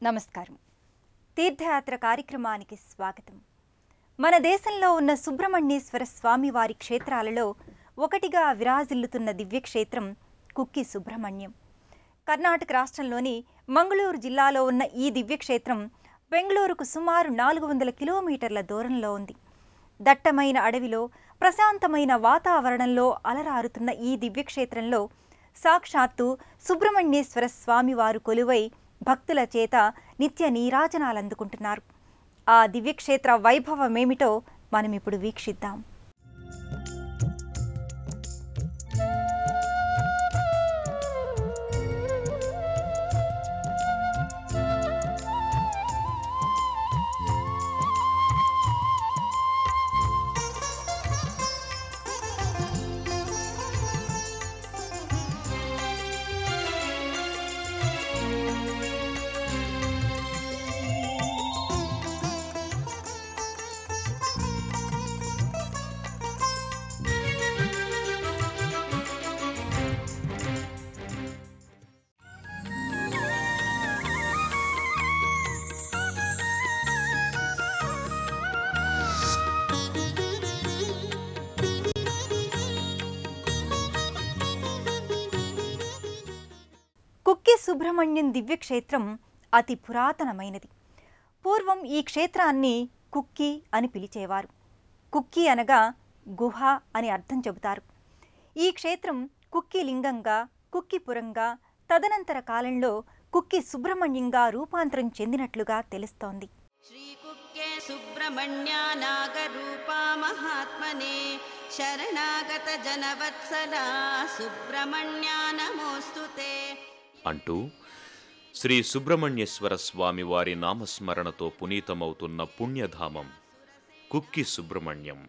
నమస్కారం. తీర్థయాత్ర కార్యక్రమానికి స్వాగతం. మన దేశంలో ఉన్న సుబ్రహ్మణ్యేశ్వర స్వామి వారి క్షేత్రాలలో ఒకటిగా విరాజిల్లుతున్న దివ్యక్షేత్రం కుక్కి సుబ్రహ్మణ్యం. కర్ణాటక రాష్ట్రంలోని మంగళూరు జిల్లాలో ఉన్న ఈ దివ్యక్షేత్రం బెంగళూరుకు సుమారు 400 కిలోమీటర్ల దూరంలో ఉంది. దట్టమైన అడవిలో ప్రశాంతమైన వాతావరణంలో అలరారుతున్న ఈ దివ్యక్షేత్రంలో సాక్షాత్తు సుబ్రహ్మణ్యేశ్వర స్వామివారు కొలువై భక్తుల చేత నిత్య నీరాజనాలందుకుంటున్నారు. ఆ దివ్యక్షేత్ర వైభవమేమిటో మనం ఇప్పుడు వీక్షిద్దాం. కుక్కి సుబ్రహ్మణ్యం దివ్యక్షేత్రం అతి పురాతనమైనది. పూర్వం ఈ క్షేత్రాన్ని కుక్కి అని పిలిచేవారు. కుక్కి అనగా గుహ అని అర్థం చెబుతారు. ఈ క్షేత్రం కుక్కి లింగంగా, కుక్కిపురంగా, తదనంతర కాలంలో కుక్కి సుబ్రహ్మణ్యంగా రూపాంతరం చెందినట్లుగా తెలుస్తోంది. శ్రీ కుక్కే సుబ్రహ్మణ్య నాగరూపా మహాత్మనే శరణాగత జనవత్సల సుబ్రహ్మణ్య నమోస్తుతే అంటూ శ్రీ సుబ్రహ్మణ్యేశ్వర స్వామి వారి నామస్మరణతో పునీతమవుతున్న పుణ్యధామం కుక్కి సుబ్రహ్మణ్యం.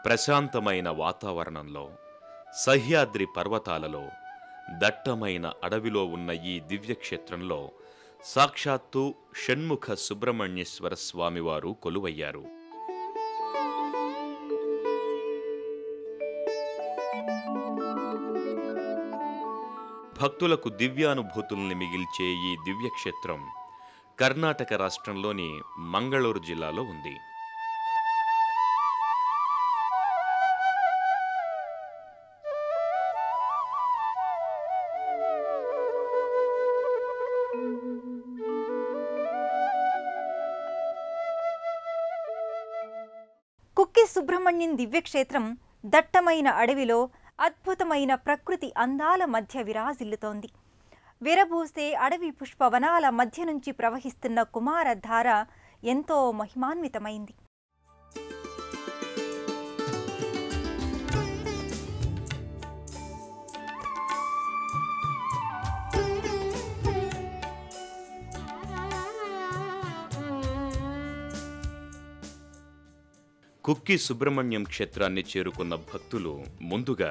ప్రశాంతమైన వాతావరణంలో, సహ్యాద్రి పర్వతాలలో, దట్టమైన అడవిలో ఉన్న ఈ దివ్యక్షేత్రంలో సాక్షాత్తు షణ్ముఖ సుబ్రహ్మణ్యేశ్వర స్వామివారు కొలువయ్యారు. భక్తులకు దివ్యానుభూతుల్ని మిగిల్చే ఈ దివ్యక్షేత్రం కర్ణాటక రాష్ట్రంలోని మంగళూరు జిల్లాలో ఉంది. కుక్కి సుబ్రహ్మణ్యం దివ్యక్షేత్రం దట్టమైన అడవిలో అద్భుతమైన ప్రకృతి అందాల మధ్య విరాజిల్లుతోంది. విరబూసే అడవి పుష్పవనాల మధ్య నుంచి ప్రవహిస్తున్న కుమారధార ఎంతో మహిమాన్వితమైంది. కుక్కి సుబ్రహ్మణ్యం క్షేత్రాన్ని చేరుకున్న భక్తులు ముందుగా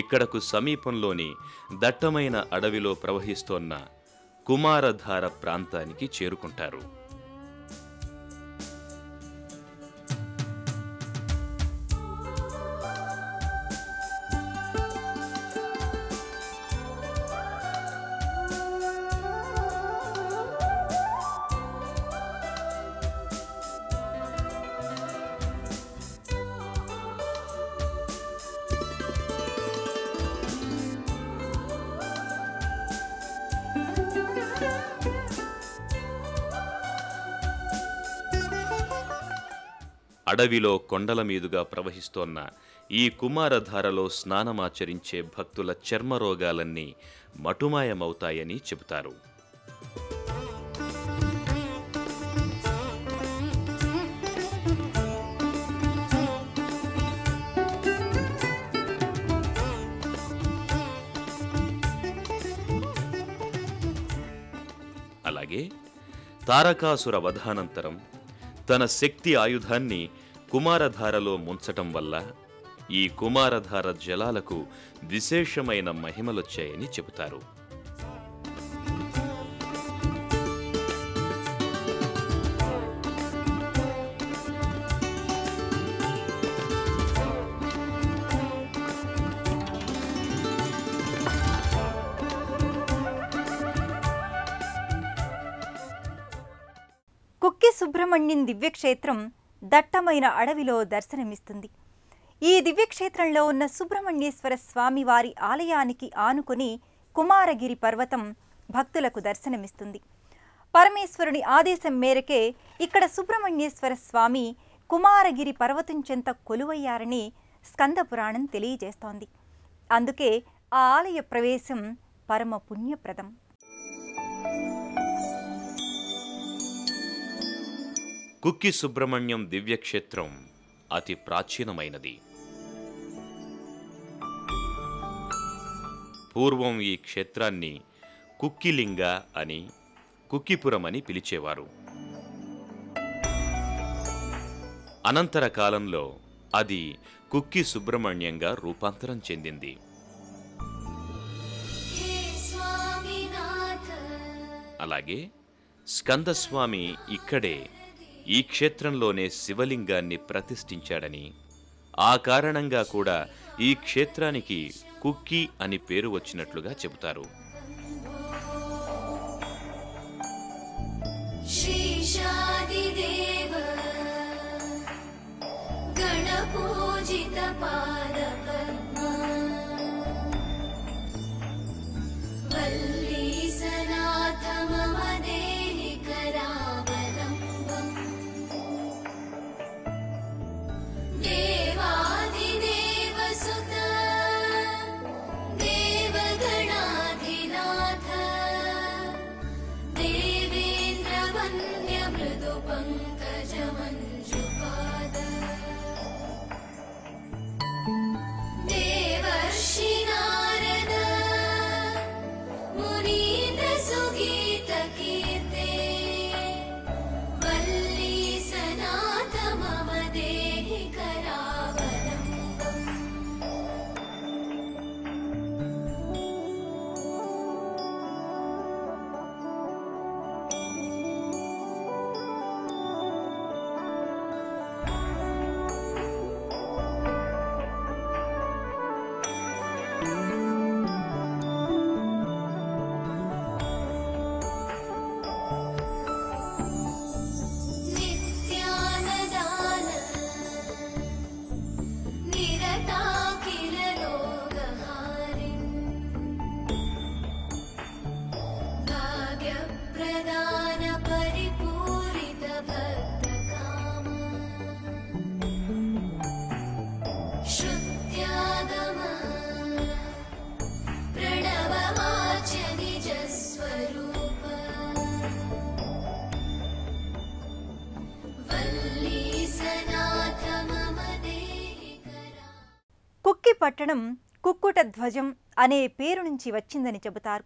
ఇక్కడకు సమీపంలోని దట్టమైన అడవిలో ప్రవహిస్తోన్న కుమారధార ప్రాంతానికి చేరుకుంటారు. అడవిలో కొండల మీదుగా ప్రవహిస్తోన్న ఈ కుమారధారలో స్నానమాచరించే భక్తుల చర్మరోగాలన్నీ మటుమాయమవుతాయని చెబుతారు. అలాగే తారకాసుర వధానంతరం తన శక్తి ఆయుధాన్ని కుమారధారలో ముంచటం వల్ల ఈ కుమారధార జలాలకు విశేషమైన మహిమలొచ్చాయని చెబుతారు. సుబ్రహ్మణ్యం దివ్యక్షేత్రం దట్టమైన అడవిలో దర్శనమిస్తుంది. ఈ దివ్యక్షేత్రంలో ఉన్న సుబ్రహ్మణ్యేశ్వర స్వామి వారి ఆలయానికి ఆనుకుని కుమారగిరి పర్వతం భక్తులకు దర్శనమిస్తుంది. పరమేశ్వరుని ఆదేశం మేరకే ఇక్కడ సుబ్రహ్మణ్యేశ్వర స్వామి కుమారగిరి పర్వతం చెంత కొలువయ్యారని స్కందపురాణం తెలియజేస్తోంది. అందుకే ఆ ఆలయ ప్రవేశం పరమ పుణ్యప్రదం. కుక్కి సుబ్రహ్మణ్యం దివ్యక్షేత్రం అతి ప్రాచీనమైనది. పూర్వం ఈ క్షేత్రాన్ని కుక్కిలింగ అని, కుక్కిపురం అని పిలిచేవారు. అనంతర కాలంలో అది కుక్కి సుబ్రహ్మణ్యంగా రూపాంతరం చెందింది. అలాగే స్కందస్వామి ఇక్కడే ఈ క్షేత్రంలోనే శివలింగాన్ని ప్రతిష్ఠించాడని, ఆ కారణంగా కూడా ఈ క్షేత్రానికి కుక్కి అని పేరు వచ్చినట్లుగా చెబుతారు. కుక్కి పట్టణం కుక్కుట ధ్వజం అనే పేరు నుంచి వచ్చిందని చెబుతారు.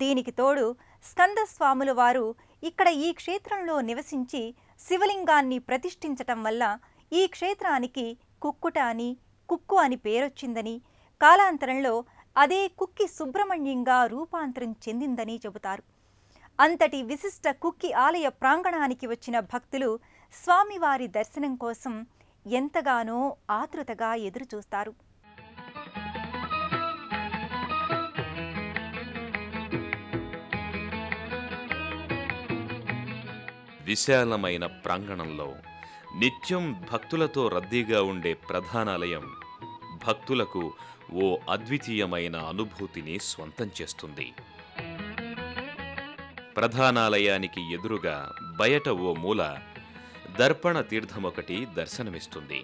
దీనికి తోడు స్కందస్వాముల వారు ఇక్కడ ఈ క్షేత్రంలో నివసించి శివలింగాన్ని ప్రతిష్ఠించటం వల్ల ఈ క్షేత్రానికి కుక్కుట అని, కుక్కు అని పేరొచ్చిందని, కాలాంతరంలో అదే కుక్కి సుబ్రహ్మణ్యంగా రూపాంతరం చెందిందని చెబుతారు. అంతటి విశిష్ట కుక్కి ఆలయ ప్రాంగణానికి వచ్చిన భక్తులు స్వామివారి దర్శనం కోసం ఎంతగానో ఆతృతగా ఎదురుచూస్తారు. విశాలమైన ప్రాంగణంలో నిత్యం భక్తులతో రద్దీగా ఉండే ప్రధానాలయం భక్తులకు ఓ అద్వితీయమైన అనుభూతిని స్వంతం చేస్తుంది. ప్రధానాలయానికి ఎదురుగా బయట ఓ మూల దర్పణ తీర్థమొకటి దర్శనమిస్తుంది.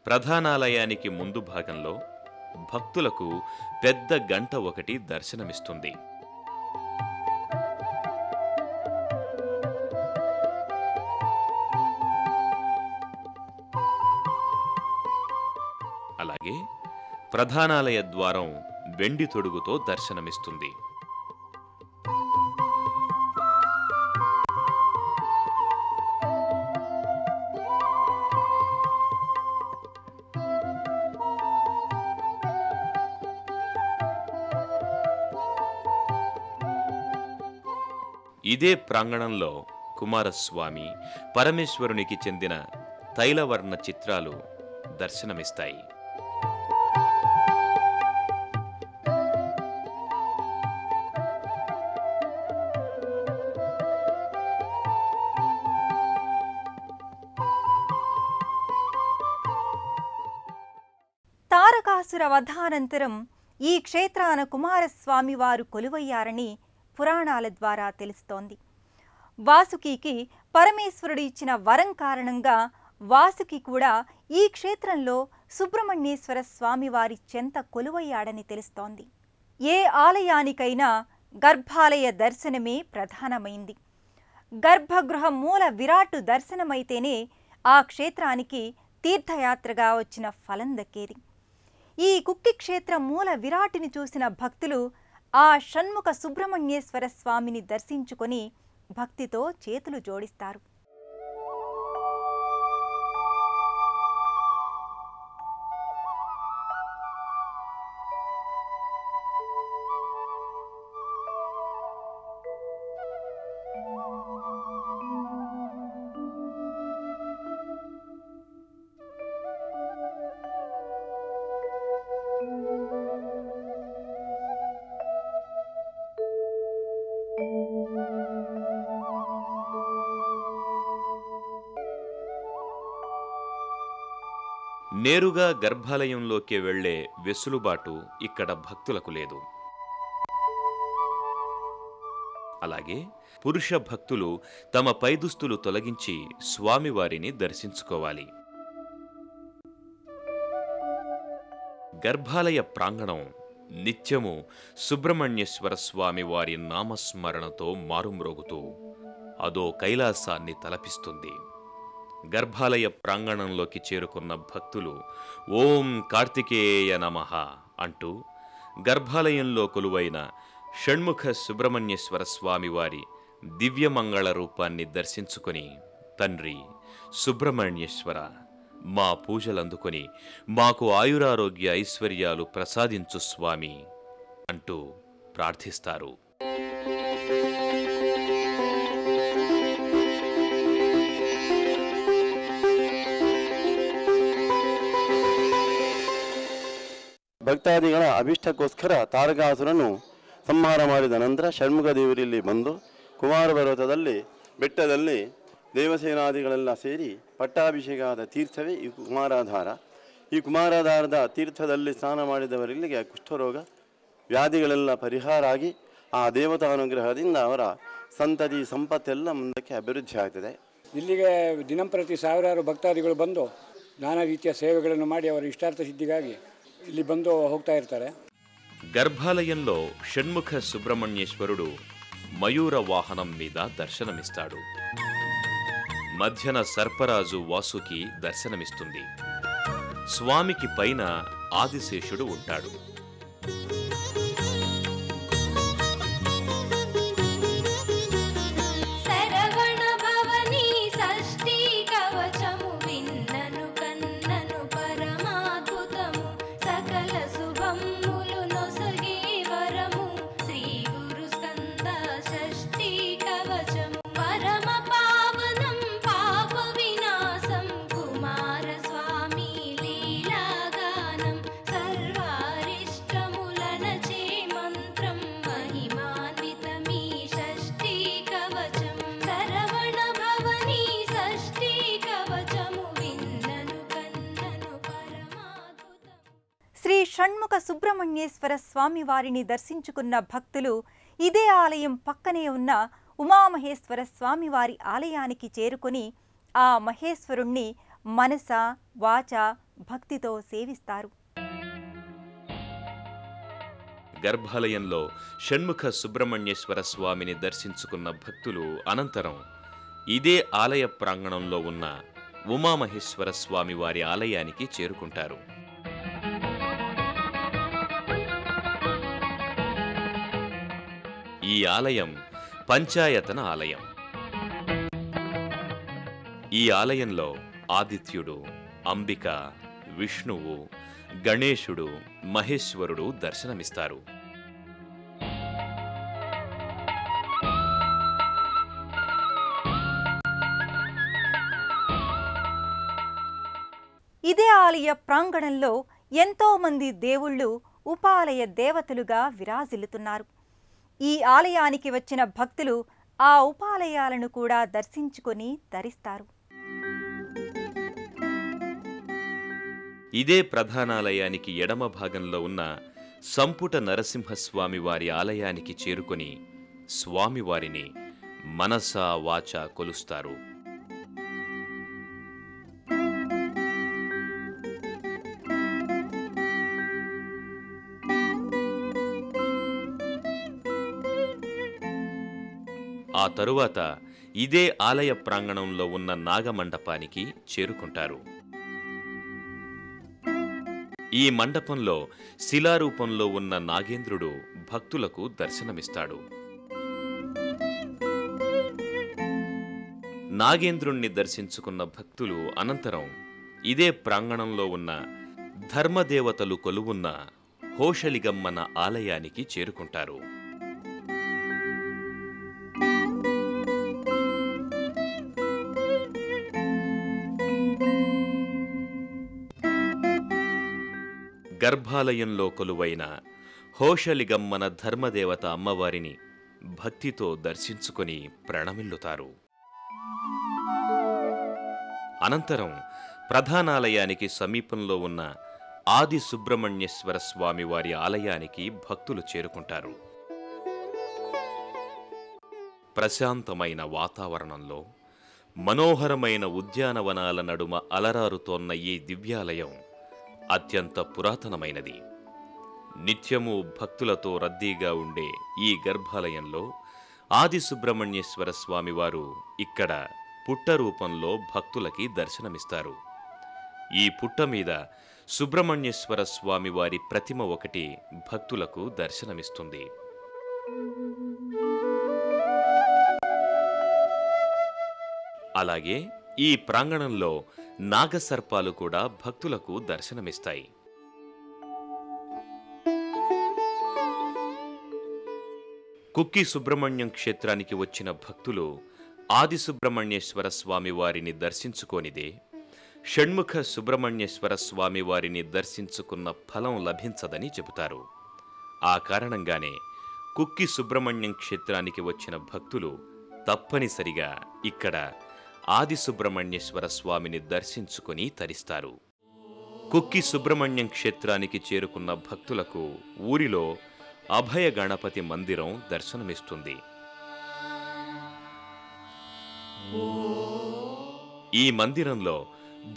ప్రధానాలయానికి ముందు భాగంలో భక్తులకు పెద్ద గంట ఒకటి దర్శనమిస్తుంది. అలాగే ప్రధానాలయ ద్వారం వెండి తొడుగుతో దర్శనమిస్తుంది. ఇదే ప్రాంగణంలో కుమారస్వామి, పరమేశ్వరునికి చెందిన తైలవర్ణ చిత్రాలు దర్శనమిస్తాయి. తారకాసుర వధానంతరం ఈ క్షేత్రాన కుమారస్వామి వారు కొలువయ్యారని పురాణాల ద్వారా తెలుస్తోంది. వాసుకికి పరమేశ్వరుడు ఇచ్చిన వరం కారణంగా వాసుకి కూడా ఈ క్షేత్రంలో సుబ్రహ్మణ్యేశ్వర స్వామి వారి చెంత కొలువయ్యాడని తెలుస్తోంది. ఏ ఆలయానికైనా గర్భాలయ దర్శనమే ప్రధానమైంది. గర్భగృహ మూల విరాట్టు దర్శనమైతేనే ఆ క్షేత్రానికి తీర్థయాత్రగా వచ్చిన ఫలం దక్కేది. ఈ కుక్కి క్షేత్ర మూల విరాటిని చూసిన భక్తులు ఆ షణ్ముఖ సుబ్రహ్మణ్యేశ్వర స్వామిని దర్శించుకొని భక్తితో చేతులు జోడిస్తారు. నేరుగా గర్భాలయంలోకి వెళ్లే వెసులుబాటు ఇక్కడ భక్తులకు లేదు. అలాగే పురుష భక్తులు తమ పైదుస్తులు తొలగించి స్వామివారిని దర్శించుకోవాలి. గర్భాలయ ప్రాంగణం నిత్యము సుబ్రహ్మణ్యేశ్వర స్వామి వారి నామస్మరణతో మారుమ్రోగుతూ అదో కైలాసాన్ని తలపిస్తుంది. గర్భాలయ ప్రాంగణంలోకి చేరుకున్న భక్తులు ఓం కార్తికేయ నమః అంటూ గర్భాలయంలో కొలువైన షణ్ముఖ సుబ్రహ్మణ్యేశ్వర స్వామివారి దివ్యమంగళ రూపాన్ని దర్శించుకొని, తండ్రి సుబ్రహ్మణ్యేశ్వర, మా పూజలందుకొని మాకు ఆయురారోగ్య ఐశ్వర్యాలు ప్రసాదించు స్వామి అంటూ ప్రార్థిస్తారు. ಭಕ್ತಾದಿಗಳ ಅಭಿಷ್ಟಕ್ಕೋಸ್ಕರ ತಾರಕಾಸುರನು ಸಂಹಾರ ಮಾಡಿದ ನಂತರ ಷಣ್ಮುಖ ದೇವರಲ್ಲಿ ಬಂದು ಕುಮಾರ ಪರ್ವತದಲ್ಲಿ ಬೆಟ್ಟದಲ್ಲಿ ದೇವಸೇನಾದಿಗಳೆಲ್ಲ ಸೇರಿ ಪಟ್ಟಾಭಿಷೇಕದ ತೀರ್ಥವೇ ಈ ಕುಮಾರಾಧಾರ. ಈ ಕುಮಾರಾಧಾರದ ತೀರ್ಥದಲ್ಲಿ ಸ್ನಾನ ಮಾಡಿದವರಿಗೆ ಕುಷ್ಠರೋಗ ವ್ಯಾಧಿಗಳೆಲ್ಲ ಪರಿಹಾರ ಆಗಿ ಆ ದೇವತಾನುಗ್ರಹದಿಂದ ಅವರ ಸಂತತಿ ಸಂಪತ್ತೆಲ್ಲ ಮುಂದಕ್ಕೆ ಅಭಿವೃದ್ಧಿ ಆಗ್ತದೆ. ಇಲ್ಲಿಗೆ ದಿನಂಪ್ರತಿ ಸಾವಿರಾರು ಭಕ್ತಾದಿಗಳು ಬಂದು ನಾನಾ ರೀತಿಯ ಸೇವೆಗಳನ್ನು ಮಾಡಿ ಅವರ ಇಷ್ಟಾರ್ಥ ಸಿದ್ಧಿಗಾಗಿ ಇಲ್ಲಿ ಬಂದು ಹೋಗ್ತಾ ಇರ್ತಾರೆ. గర్భాలయంలో షణ్ముఖ సుబ్రహ్మణ్యేశ్వరుడు మయూర వాహనం మీద దర్శనమిస్తాడు. మధ్యన సర్పరాజు వాసుకి దర్శనమిస్తుంది. స్వామికి పైన ఆదిశేషుడు ఉంటాడు. శ్రీ షణ్ముఖ సుబ్రహ్మణ్యేశ్వర స్వామి వారిని దర్శించుకున్న భక్తులు ఇదే ఆలయం పక్కనే ఉన్న ఉమామహేశ్వర స్వామి వారి ఆలయానికి చేరుకొని ఆ మహేశ్వరుణ్ణి మనస వాచ భక్తితో సేవిస్తారు. గర్భాలయంలో షణ్ముఖ సుబ్రహ్మణ్యేశ్వర స్వామిని దర్శించుకున్న భక్తులు అనంతరం ఇదే ఆలయ ప్రాంగణంలో ఉన్న ఉమామహేశ్వర స్వామి వారి ఆలయానికి చేరుకుంటారు. ఈ ఆలయం పంచాయతన ఆలయం. ఈ ఆలయంలో ఆదిత్యుడు, అంబిక, విష్ణువు, గణేశుడు, మహేశ్వరుడు దర్శనమిస్తారు. ఇదే ఆలయ ప్రాంగణంలో ఎంతో మంది దేవుళ్ళు ఉపాలయ దేవతలుగా విరాజిల్లుతున్నారు. ఈ ఆలయానికి వచ్చిన భక్తులు ఆ ఉపాలయాలను కూడా దర్శించుకొని తరిస్తారు. ఇదే ప్రధానాలయానికి ఎడమ భాగంలో ఉన్న సంపుట నరసింహస్వామి వారి ఆలయానికి చేరుకొని స్వామివారిని మనసా వాచా కొలుస్తారు. ఆ తరువాత ఇదే ఆలయ ప్రాంగణంలో ఉన్న నాగమండపానికి చేరుకుంటారు. ఈ మండపంలో శిలారూపంలో ఉన్న నాగేంద్రుడు భక్తులకు దర్శనమిస్తాడు. నాగేంద్రుణ్ణి దర్శించుకున్న భక్తులు అనంతరం ఇదే ప్రాంగణంలో ఉన్న ధర్మదేవతలు కొలువున్న హోషలిగమ్మన ఆలయానికి చేరుకుంటారు. గర్భాలయంలో కొలువైన హోషలిగమ్మన ధర్మదేవత అమ్మవారిని భక్తితో దర్శించుకొని ప్రణమిల్లుతారు. అనంతరం ప్రధానాలయానికి సమీపంలో ఉన్న ఆది సుబ్రహ్మణ్యేశ్వర స్వామి వారి ఆలయానికి భక్తులు చేరుకుంటారు. ప్రశాంతమైన వాతావరణంలో మనోహరమైన ఉద్యానవనాల నడుమ అలరారుతోన్న ఈ దివ్యాలయం అత్యంత పురాతనమైనది. నిత్యము భక్తులతో రద్దీగా ఉండే ఈ గర్భాలయంలో ఆది సుబ్రహ్మణ్యేశ్వర స్వామివారు ఇక్కడ పుట్ట రూపంలో భక్తులకి దర్శనమిస్తారు. ఈ పుట్ట మీద సుబ్రహ్మణ్యేశ్వర స్వామివారి ప్రతిమ ఒకటి భక్తులకు దర్శనమిస్తుంది. అలాగే ఈ ప్రాంగణంలో నాగసర్పాలు కూడా భక్తులకు దర్శనమిస్తాయి. కుక్కి సుబ్రహ్మణ్యం క్షేత్రానికి వచ్చిన భక్తులు ఆది సుబ్రహ్మణ్యేశ్వర స్వామి వారిని దర్శించుకోనిదే షణ్ముఖ సుబ్రహ్మణ్యేశ్వర స్వామి వారిని దర్శించుకున్న ఫలం లభించదని చెబుతారు. ఆ కారణంగానే కుక్కి సుబ్రహ్మణ్యం క్షేత్రానికి వచ్చిన భక్తులు తప్పనిసరిగా ఇక్కడ ఆది సుబ్రహ్మణ్యేశ్వర స్వామిని దర్శించుకొని తరిస్తారు. కుక్కి సుబ్రహ్మణ్యం క్షేత్రానికి చేరుకున్న భక్తులకు ఊరిలో అభయ గణపతి మందిరం దర్శనమిస్తుంది. ఈ మందిరంలో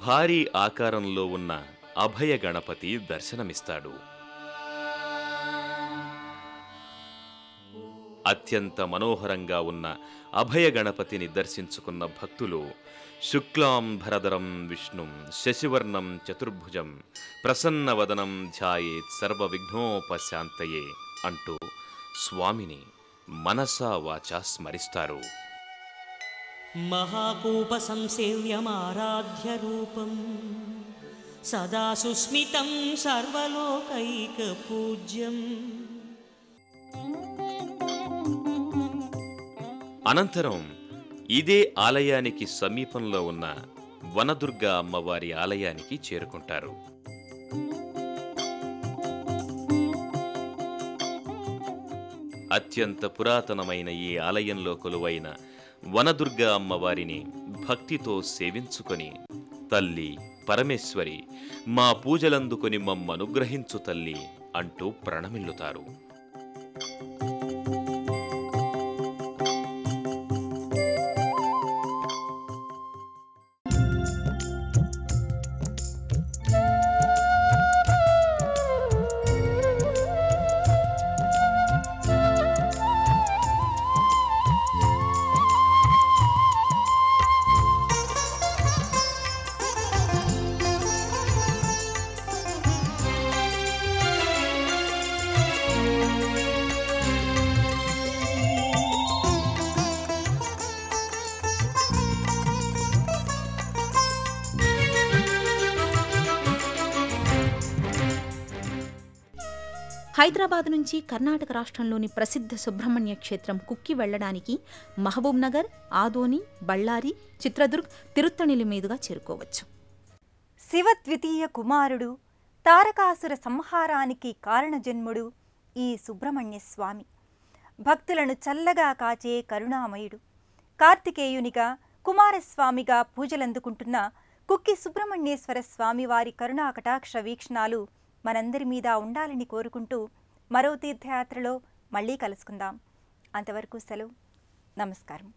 భారీ ఆకారంలో ఉన్న అభయ గణపతి దర్శనమిస్తాడు. అత్యంత మనోహరంగా ఉన్న అభయ గణపతిని దర్శించుకున్న భక్తులు శుక్లాంబరధరం విష్ణుం శశివర్ణం చతుర్భుజం ప్రసన్నవదనం ధ్యాయేత్ సర్వ విఘ్నోపశాంతయే అంటూ స్వామిని మనసా వాచా స్మరిస్తారు. మహాకూప సంసేవ్యమారాధ్య రూపం సదా సుస్మితం సర్వలోకైక పూజ్యం. అనంతరం ఇదే ఆలయానికి సమీపంలో ఉన్న వనదుర్గా అమ్మవారి ఆలయానికి చేరుకుంటారు. అత్యంత పురాతనమైన ఈ ఆలయంలో కొలువైన వనదుర్గా అమ్మవారిని భక్తితో సేవించుకొని, తల్లి పరమేశ్వరి మా పూజలందుకొని మమ్మనుగ్రహించు తల్లి అంటూ ప్రణమిల్లుతారు. హైదరాబాద్ నుంచి కర్ణాటక రాష్ట్రంలోని ప్రసిద్ధ సుబ్రహ్మణ్య క్షేత్రం కుక్కి వెళ్లడానికి మహబూబ్ నగర్, ఆదోని, బళ్ళారి, చిత్రదుర్గ్, తిరుత్తణిలి మీదుగా చేరుకోవచ్చు. శివద్వితీయ కుమారుడు, తారకాసుర సంహారానికి కారణజన్ముడు ఈ సుబ్రహ్మణ్య స్వామి. భక్తులను చల్లగా కాచే కరుణామయుడు. కార్తికేయునిగా, కుమారస్వామిగా పూజలందుకుంటున్న కుక్కి సుబ్రహ్మణ్యేశ్వర స్వామివారి కరుణా కటాక్ష వీక్షణాలు మనందరి మీద ఉండాలని కోరుకుంటూ మరో తీర్థయాత్రలో మళ్ళీ కలుసుకుందాం. అంతవరకు సెలవు. నమస్కారం.